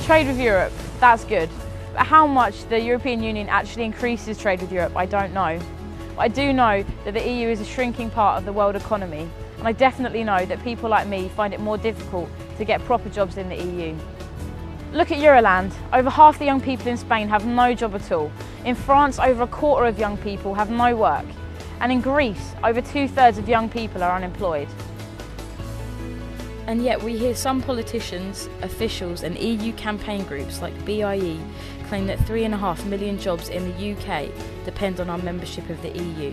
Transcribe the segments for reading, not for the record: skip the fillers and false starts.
trade with Europe, that's good. But how much the European Union actually increases trade with Europe, I don't know. But I do know that the EU is a shrinking part of the world economy, and I definitely know that people like me find it more difficult to get proper jobs in the EU. Look at Euroland. Over half the young people in Spain have no job at all. In France, over a quarter of young people have no work. And in Greece, over 2/3 of young people are unemployed. And yet we hear some politicians, officials and EU campaign groups like BIE claim that 3.5 million jobs in the UK depend on our membership of the EU.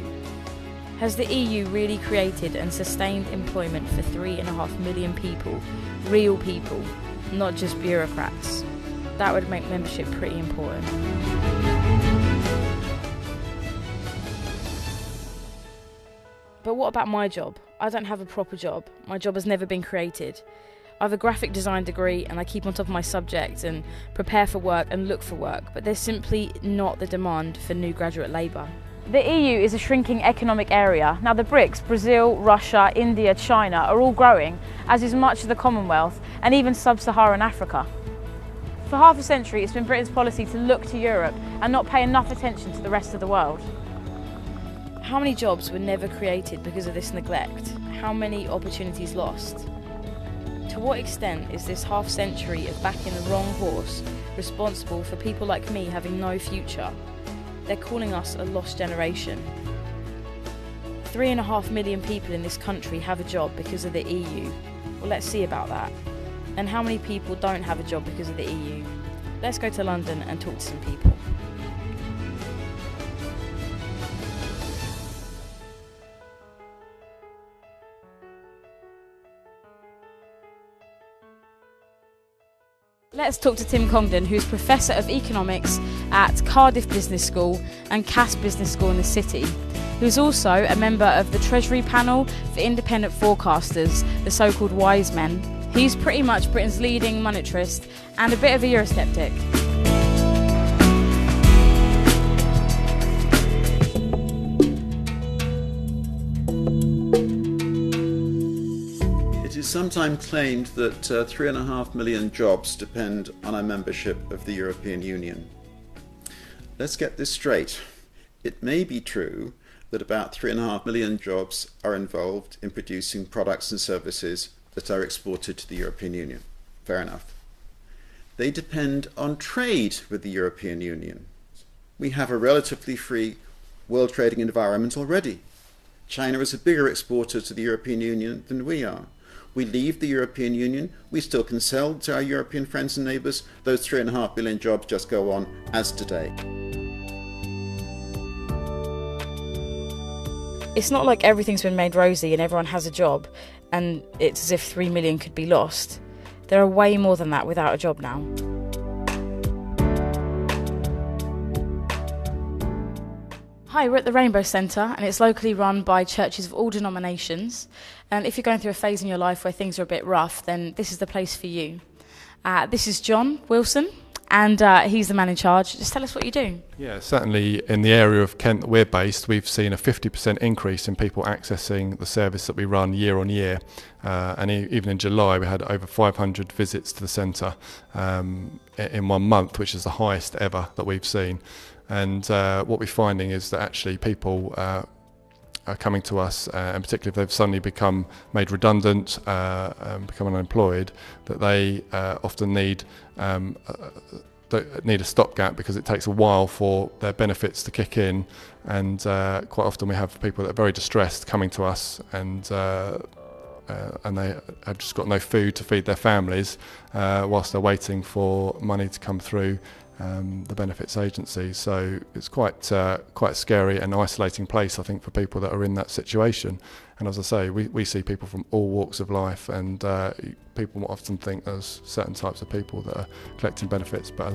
Has the EU really created and sustained employment for 3.5 million people, real people, not just bureaucrats? That would make membership pretty important. But what about my job? I don't have a proper job. My job has never been created. I have a graphic design degree and I keep on top of my subject and prepare for work and look for work, but there's simply not the demand for new graduate labour. The EU is a shrinking economic area. Now the BRICS, Brazil, Russia, India, China, are all growing, as is much of the Commonwealth and even sub-Saharan Africa. For half a century, it's been Britain's policy to look to Europe and not pay enough attention to the rest of the world. How many jobs were never created because of this neglect? How many opportunities lost? To what extent is this half century of backing the wrong horse responsible for people like me having no future? They're calling us a lost generation. 3.5 million people in this country have a job because of the EU. Well, let's see about that. And how many people don't have a job because of the EU? Let's go to London and talk to some people. Let's talk to Tim Congdon, who's Professor of Economics at Cardiff Business School and Cass Business School in the City, who's also a member of the Treasury Panel for Independent Forecasters, the so-called Wise Men. He's pretty much Britain's leading monetarist and a bit of a Eurosceptic. It is sometimes claimed that 3.5 million jobs depend on our membership of the European Union. Let's get this straight. It may be true that about 3.5 million jobs are involved in producing products and services that are exported to the European Union. Fair enough. They depend on trade with the European Union. We have a relatively free world trading environment already. China is a bigger exporter to the European Union than we are. We leave the European Union, we still can sell to our European friends and neighbours. Those 3.5 million jobs just go on as today. It's not like everything's been made rosy and everyone has a job and it's as if 3 million could be lost. There are way more than that without a job now. Hi, we're at the Rainbow Centre and it's locally run by churches of all denominations. And if you're going through a phase in your life where things are a bit rough, then this is the place for you. This is John Wilson and he's the man in charge. Just tell us what you do. Yeah, certainly in the area of Kent that we're based, we've seen a 50% increase in people accessing the service that we run year on year. And even in July, we had over 500 visits to the centre in 1 month, which is the highest ever that we've seen. And what we're finding is that actually people are coming to us, and particularly if they've suddenly become made redundant, become unemployed, that they often need a stopgap because it takes a while for their benefits to kick in, and quite often we have people that are very distressed coming to us, and they have just got no food to feed their families whilst they're waiting for money to come through the benefits agency. So it's quite scary and isolating place, I think, for people that are in that situation. And as I say, we see people from all walks of life, and people often think there's certain types of people that are collecting benefits, but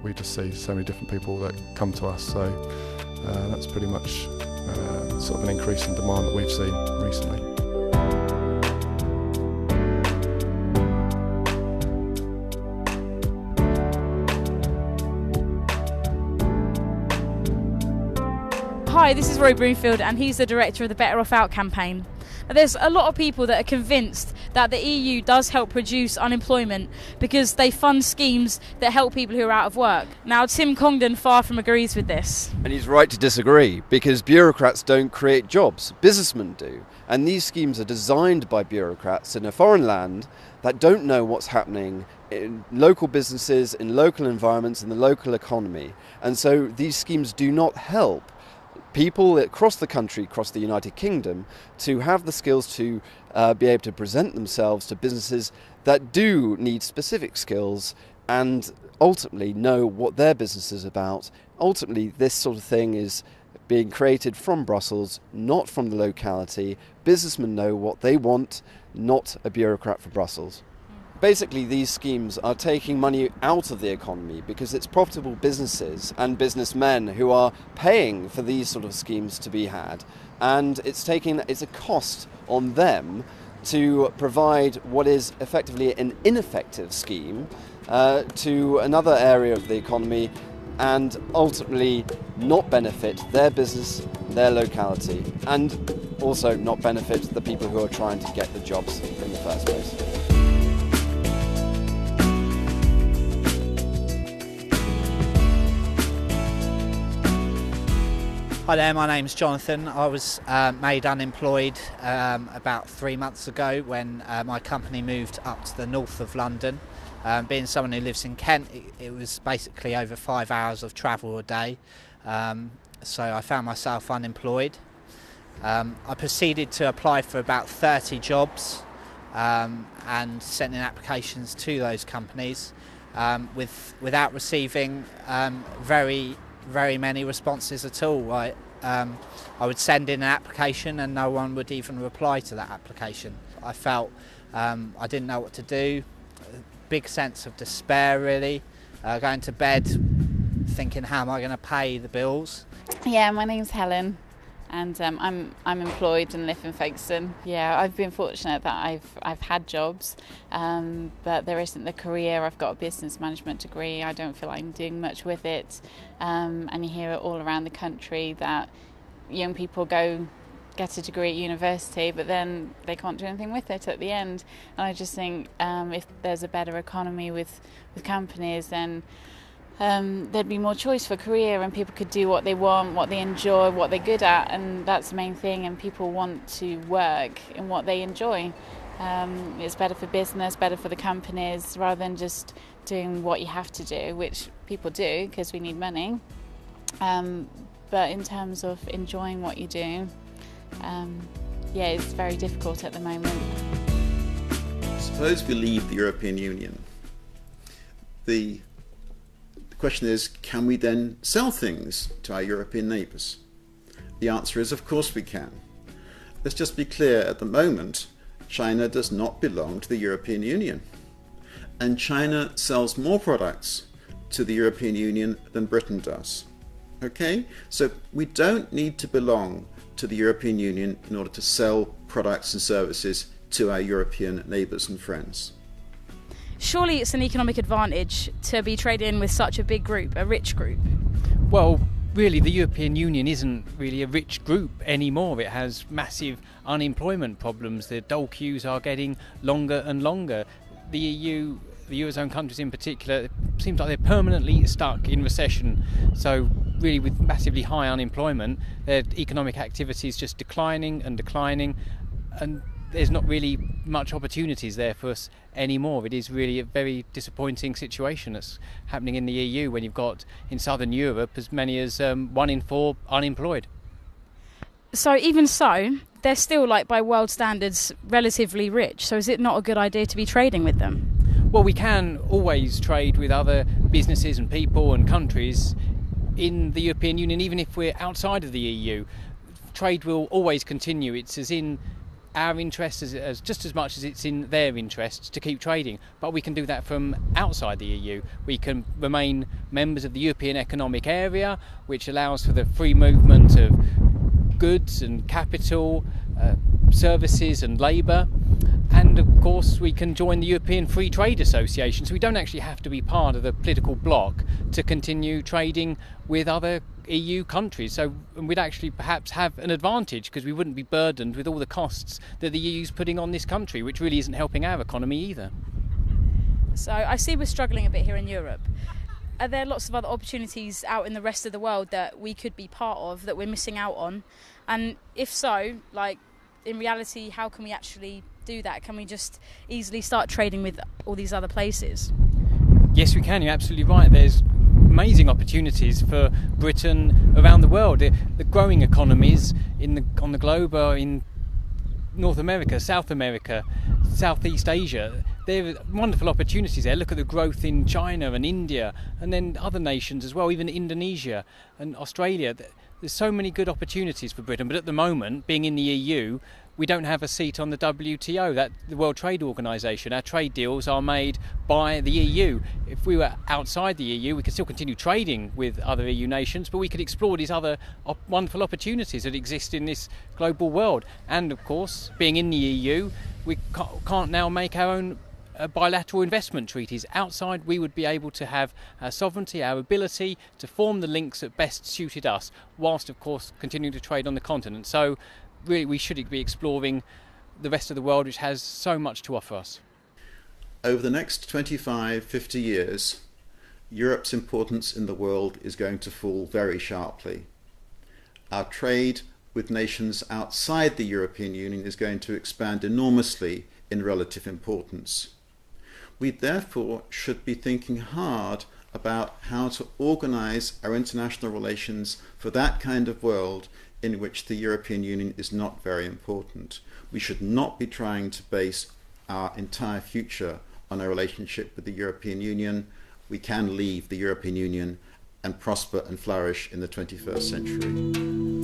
we just see so many different people that come to us. So that's pretty much sort of an increase in demand that we've seen recently. Hi, this is Roy Broomfield and he's the director of the Better Off Out campaign. There's a lot of people that are convinced that the EU does help reduce unemployment because they fund schemes that help people who are out of work. Now, Tim Congdon far from agrees with this. And he's right to disagree, because bureaucrats don't create jobs, businessmen do. And these schemes are designed by bureaucrats in a foreign land that don't know what's happening in local businesses, in local environments, in the local economy. And so these schemes do not help people across the country, across the United Kingdom, to have the skills to be able to present themselves to businesses that do need specific skills and ultimately know what their business is about. Ultimately, this sort of thing is being created from Brussels, not from the locality. Businessmen know what they want, not a bureaucrat for Brussels. Basically, these schemes are taking money out of the economy because it's profitable businesses and businessmen who are paying for these sort of schemes to be had. And it's a cost on them to provide what is effectively an ineffective scheme to another area of the economy and ultimately not benefit their business, their locality, and also not benefit the people who are trying to get the jobs in the first place. Hi there, my name's Jonathan. I was made unemployed about 3 months ago when my company moved up to the north of London. Being someone who lives in Kent, it was basically over 5 hours of travel a day, so I found myself unemployed. I proceeded to apply for about 30 jobs and sent in applications to those companies without receiving very many responses at all. I would send in an application and no one would even reply to that application. I felt I didn't know what to do, a big sense of despair really, going to bed thinking, how am I going to pay the bills? Yeah, my name's Helen and I'm employed and live in Folkestone. Yeah, I've been fortunate that I've had jobs, but there isn't the career. I've got a business management degree. I don't feel like I'm doing much with it, and you hear it all around the country that young people go get a degree at university, but then they can't do anything with it at the end. And I just think if there's a better economy with companies, then there'd be more choice for career and people could do what they want, what they enjoy, what they're good at, and that's the main thing, and people want to work in what they enjoy. It's better for business, better for the companies, rather than just doing what you have to do, which people do because we need money. But in terms of enjoying what you do, yeah, it's very difficult at the moment. Suppose we leave the European Union. The question is, can we then sell things to our European neighbours? The answer is, of course we can. Let's just be clear, at the moment, China does not belong to the European Union. And China sells more products to the European Union than Britain does. Okay? So we don't need to belong to the European Union in order to sell products and services to our European neighbours and friends. Surely it's an economic advantage to be trading with such a big group, a rich group. Well, really the European Union isn't really a rich group anymore. It has massive unemployment problems. The dole queues are getting longer and longer. The EU, the Eurozone countries in particular, it seems like they're permanently stuck in recession. So really with massively high unemployment, their economic activity is just declining, and there's not really much opportunities there for us anymore. It is really a very disappointing situation that's happening in the EU when you've got in southern Europe as many as 1 in 4 unemployed. So even so, they're still, like by world standards, relatively rich. So is it not a good idea to be trading with them? Well, we can always trade with other businesses and people and countries in the European Union, even if we're outside of the EU. Trade will always continue. It's as in our interest as just as much as it's in their interests to keep trading, but we can do that from outside the EU. We can remain members of the European Economic Area, which allows for the free movement of goods and capital, services and labour, And of course we can join the European Free Trade Association, so we don't actually have to be part of the political bloc to continue trading with other EU countries. So we'd actually perhaps have an advantage because we wouldn't be burdened with all the costs that the EU's putting on this country, which really isn't helping our economy either. So I see we're struggling a bit here in Europe. Are there lots of other opportunities out in the rest of the world that we could be part of that we're missing out on? And if so, like, in reality, how can we actually do that? Can we just easily start trading with all these other places? Yes, we can. You're absolutely right. There's amazing opportunities for Britain around the world. The growing economies on the globe are in North America, South America, Southeast Asia. There are wonderful opportunities there. Look at the growth in China and India, and then other nations as well, even Indonesia and Australia. There's so many good opportunities for Britain, but at the moment, being in the EU, we don't have a seat on the WTO, the World Trade Organization. Our trade deals are made by the EU. If we were outside the EU, we could still continue trading with other EU nations, but we could explore these other wonderful opportunities that exist in this global world. And of course, being in the EU, we can't now make our own bilateral investment treaties. Outside, we would be able to have our sovereignty, our ability to form the links that best suited us, whilst of course continuing to trade on the continent. So really we should be exploring the rest of the world, which has so much to offer us. Over the next 25, 50 years, Europe's importance in the world is going to fall very sharply. Our trade with nations outside the European Union is going to expand enormously in relative importance. We therefore should be thinking hard about how to organise our international relations for that kind of world in which the European Union is not very important. We should not be trying to base our entire future on our relationship with the European Union. We can leave the European Union and prosper and flourish in the 21st century.